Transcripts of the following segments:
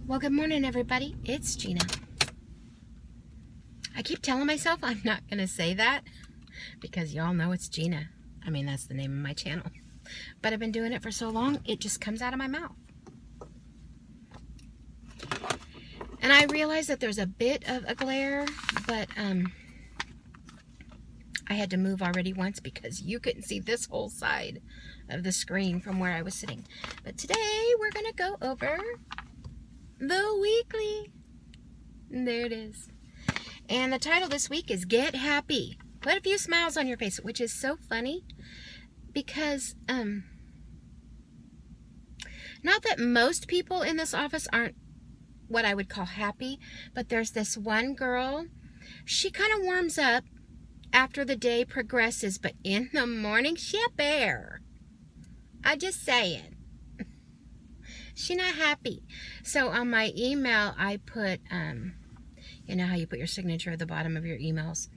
Well, good morning, everybody. It's Gina. I keep telling myself I'm not going to say that because y'all know it's Gina. I mean, that's the name of my channel. But I've been doing it for so long, it just comes out of my mouth. And I realize that there's a bit of a glare, but I had to move already once because you couldn't see this whole side of the screen from where I was sitting. But today we're going to go over the weekly. There it is. And the title this week is Get Happy. Put a few smiles on your face, which is so funny because not that most people in this office aren't what I would call happy, but there's this one girl, she kind of warms up after the day progresses, but in the morning, she a bear. I just saying. She not happy. So on my email, I put, you know how you put your signature at the bottom of your emails?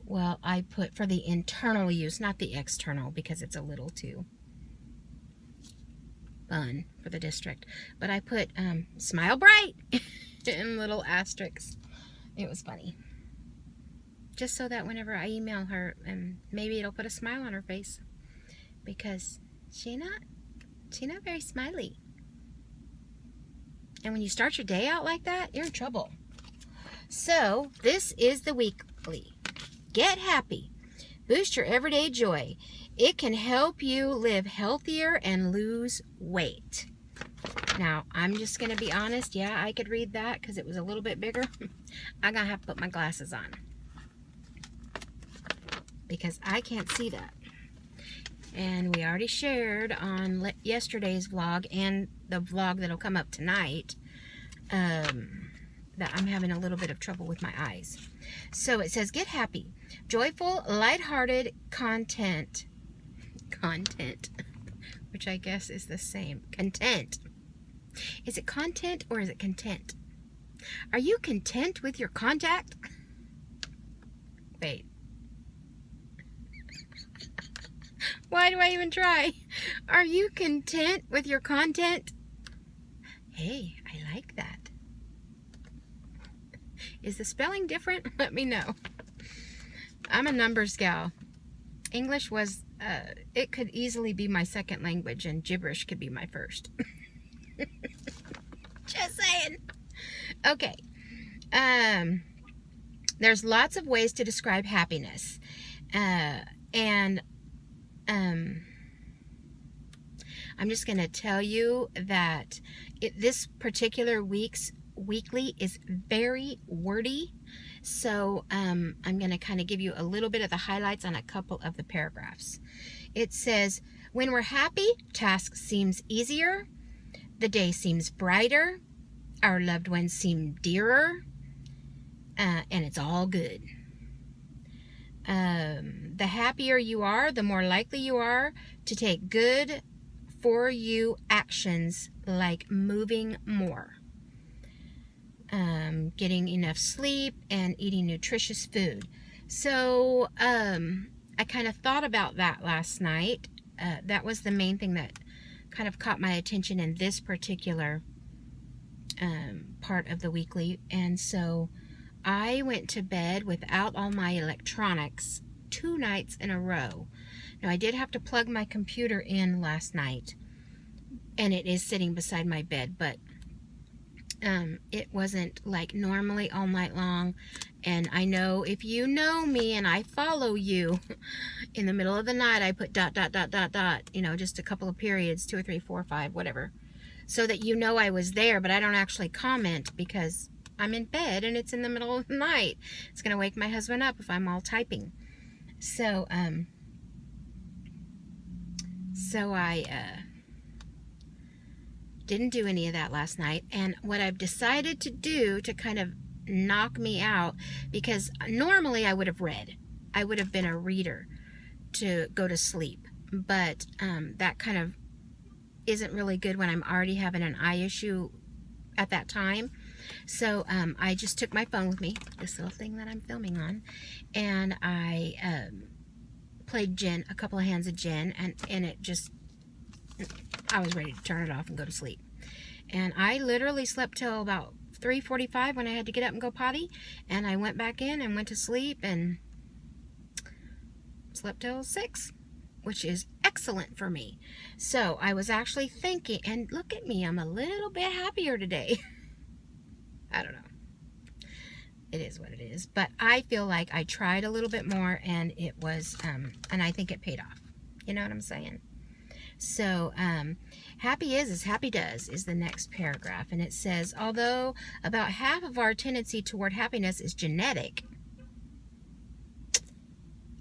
Well, I put for the internal use, not the external, because it's a little too fun for the district. But I put, smile bright in little asterisks. It was funny. Just so that whenever I email her, maybe it'll put a smile on her face. Because she not very smiley. And when you start your day out like that, you're in trouble. So, this is the weekly. Get happy. Boost your everyday joy. It can help you live healthier and lose weight. Now, I'm just going to be honest. Yeah, I could read that because it was a little bit bigger. I'm going to have to put my glasses on because I can't see that. And we already shared on yesterday's vlog and the vlog that'll come up tonight that I'm having a little bit of trouble with my eyes. So it says, get happy. Joyful, lighthearted content, which I guess is the same. Content. Is it content or is it content? Are you content with your contact? Wait. Why do I even try? Are you content with your content? Hey, I like that. Is the spelling different? Let me know. I'm a numbers gal. English was, it could easily be my second language and gibberish could be my first. Just saying. Okay. There's lots of ways to describe happiness. I'm just going to tell you that this particular week's weekly is very wordy. So I'm going to kind of give you a little bit of the highlights on a couple of the paragraphs. It says, when we're happy, task seems easier. The day seems brighter. Our loved ones seem dearer. And it's all good. The happier you are, the more likely you are to take good for you actions like moving more, getting enough sleep, and eating nutritious food. So I kind of thought about that last night. That was the main thing that kind of caught my attention in this particular part of the weekly. And so I went to bed without all my electronics 2 nights in a row. Now, I did have to plug my computer in last night, and it is sitting beside my bed, but it wasn't like normally all night long. And I know if you know me and I follow you, in the middle of the night, I put ... you know, just a couple of periods, 2 or 3, 4, 5, whatever, so that you know I was there, but I don't actually comment because I'm in bed and it's in the middle of the night. It's going to wake my husband up if I'm all typing. So, I didn't do any of that last night. And what I've decided to do to kind of knock me out, because normally I would have read. I would have been a reader to go to sleep. But that kind of isn't really good when I'm already having an eye issue at that time. So I just took my phone with me, this little thing that I'm filming on, and I played gin, a couple of hands of gin, and it just, I was ready to turn it off and go to sleep. And I literally slept till about 3:45 when I had to get up and go potty. And I went back in and went to sleep and slept till 6, which is excellent for me. So I was actually thinking, and look at me, I'm a little bit happier today. I don't know. It is what it is. But I feel like I tried a little bit more, and it was, and I think it paid off. You know what I'm saying? So, happy is as happy does is the next paragraph. And it says, although about half of our tendency toward happiness is genetic,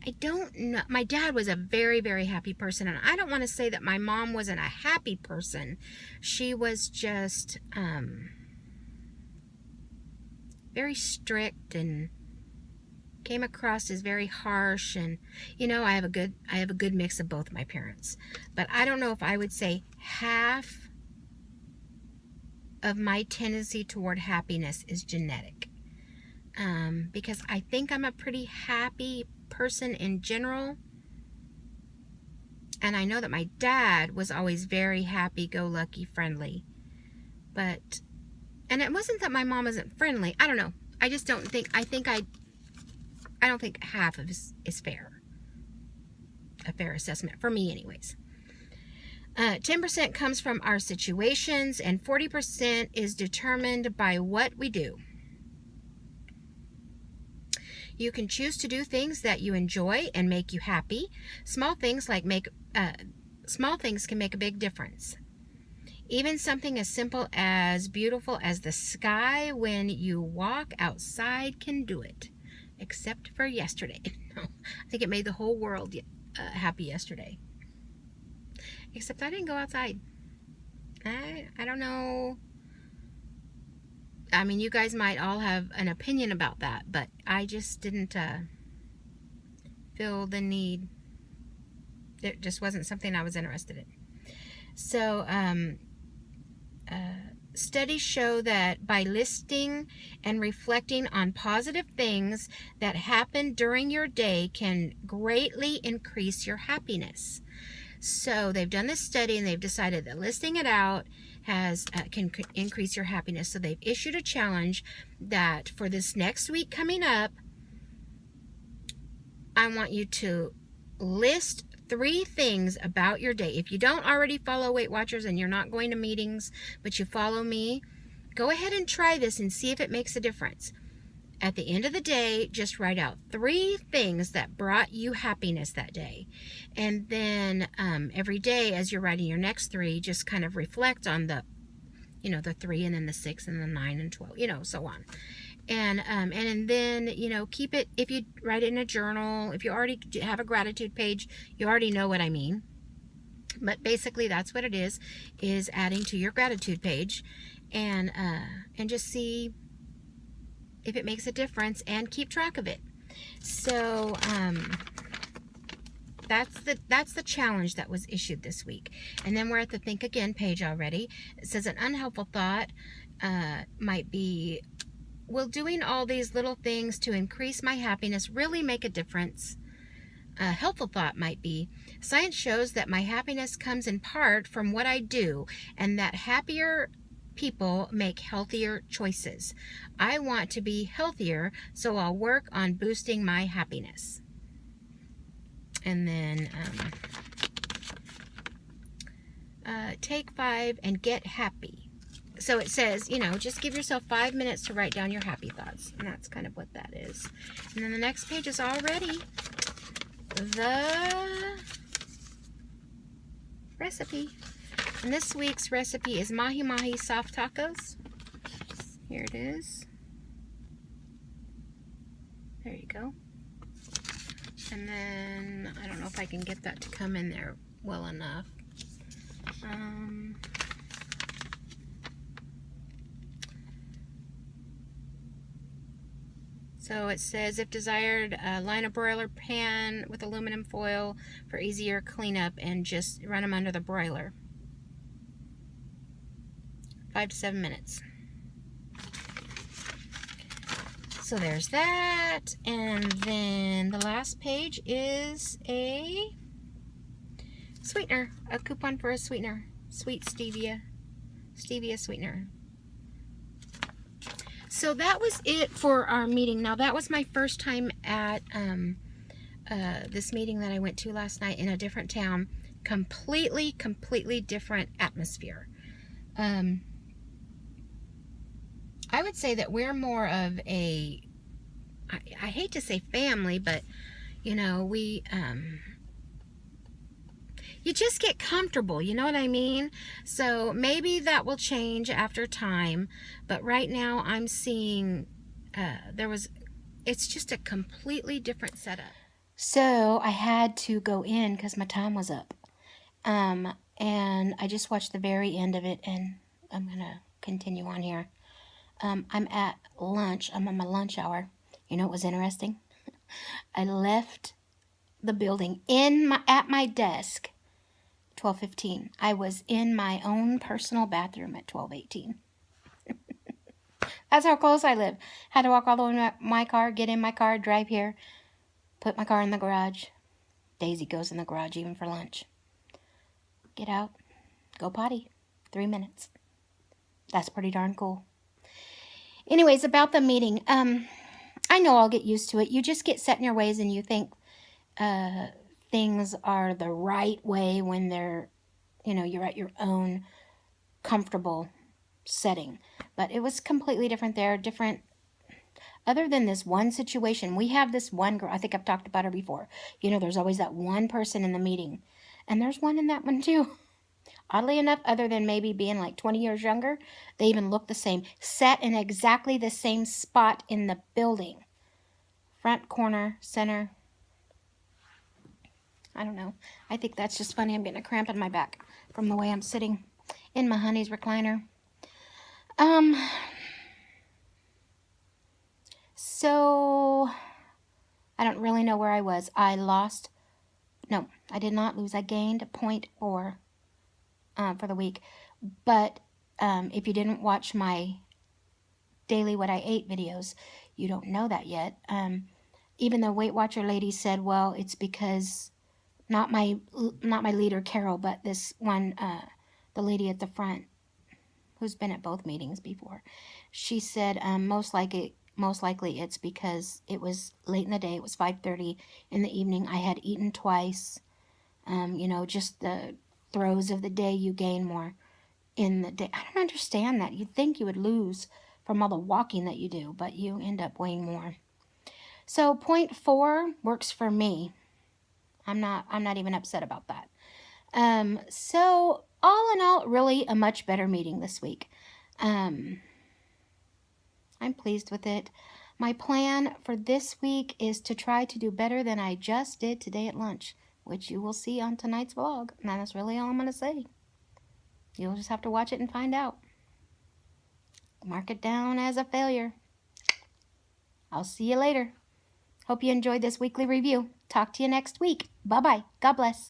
I don't know. My dad was a very, very happy person. And I don't want to say that my mom wasn't a happy person. She was just very strict and came across as very harsh. And you know, I have a good mix of both my parents. But I don't know if I would say half of my tendency toward happiness is genetic. Because I think I'm a pretty happy person in general. And I know that my dad was always very happy-go-lucky, friendly. And it wasn't that my mom isn't friendly. I don't know. I just don't think, I don't think half of this is fair. A fair assessment, for me anyways. 10% comes from our situations, and 40% is determined by what we do. You can choose to do things that you enjoy and make you happy. Small things can make a big difference. Even something as simple as beautiful as the sky when you walk outside can do it. Except for yesterday. No, I think it made the whole world happy yesterday. Except I didn't go outside. I don't know. I mean, you guys might all have an opinion about that, but I just didn't feel the need. It just wasn't something I was interested in. So, studies show that by listing and reflecting on positive things that happen during your day can greatly increase your happiness. So they've done this study and they've decided that listing it out can increase your happiness. So they've issued a challenge that for this next week coming up, I want you to list 3 things about your day. If you don't already follow Weight Watchers and you're not going to meetings, but you follow me, go ahead and try this and see if it makes a difference. At the end of the day, just write out 3 things that brought you happiness that day. And then every day as you're writing your next 3, just kind of reflect on the 3 and then the 6 and the 9 and 12, so on. And then, keep it, if you write it in a journal, if you already have a gratitude page, you already know what I mean. But basically that's what it is adding to your gratitude page and just see if it makes a difference and keep track of it. So, that's the challenge that was issued this week. And then we're at the Think Again page already. It says an unhelpful thought might be, will doing all these little things to increase my happiness really make a difference? A helpful thought might be, science shows that my happiness comes in part from what I do, and that happier people make healthier choices. I want to be healthier, so I'll work on boosting my happiness. And then take 5 and get happy. So it says, just give yourself 5 minutes to write down your happy thoughts. And that's kind of what that is. And then the next page is already the recipe. And this week's recipe is mahi-mahi soft tacos. Here it is. There you go. And then, I don't know if I can get that to come in there well enough. So it says, if desired, line a broiler pan with aluminum foil for easier cleanup and just run them under the broiler. 5 to 7 minutes. So there's that. And then the last page is a sweetener, a coupon for a sweetener. Sweet stevia stevia sweetener. So that was it for our meeting. Now, that was my first time at this meeting that I went to last night in a different town. Completely different atmosphere. I would say that we're more of a, I hate to say family, but, you know, we, you just get comfortable, you know what I mean? So maybe that will change after time, but right now I'm seeing it's just a completely different setup. So I had to go in because my time was up, and I just watched the very end of it, and I'm gonna continue on here. I'm at lunch. I'm on my lunch hour. You know what was interesting? I left the building at my desk 12:15. I was in my own personal bathroom at 12:18. That's how close I live. Had to walk all the way to my car, get in my car, drive here, put my car in the garage. Daisy goes in the garage even for lunch. Get out, go potty. 3 minutes. That's pretty darn cool. Anyways, about the meeting. I know I'll get used to it. You just get set in your ways and you think things are the right way when they're, you know, you're at your own comfortable setting. But it was completely different there. Different. Other than this one situation, we have this one girl. I think I've talked about her before. You know, there's always that one person in the meeting. And there's one in that one too. Oddly enough, other than maybe being like 20 years younger, they even look the same. Sat in exactly the same spot in the building. Front corner, center. I don't know. I think that's just funny. I'm getting a cramp in my back from the way I'm sitting in my honey's recliner. So I don't really know where I was. I did not lose. I gained 0.4 for the week. But if you didn't watch my daily what I ate videos, you don't know that yet. Even the Weight Watcher lady said, well, it's because not my leader Carol, but this one, the lady at the front, who's been at both meetings before. She said most likely it's because it was late in the day. It was 5:30 in the evening. I had eaten twice. You know, just the throes of the day, you gain more in the day. I don't understand that. You'd think you would lose from all the walking that you do, but you end up weighing more. So 0.4 works for me. I'm not even upset about that. So all in all, really a much better meeting this week. I'm pleased with it. My plan for this week is to try to do better than I just did today at lunch, which you will see on tonight's vlog. And that's really all I'm going to say. You'll just have to watch it and find out. Mark it down as a failure. I'll see you later. Hope you enjoyed this weekly review. Talk to you next week. Bye-bye. God bless.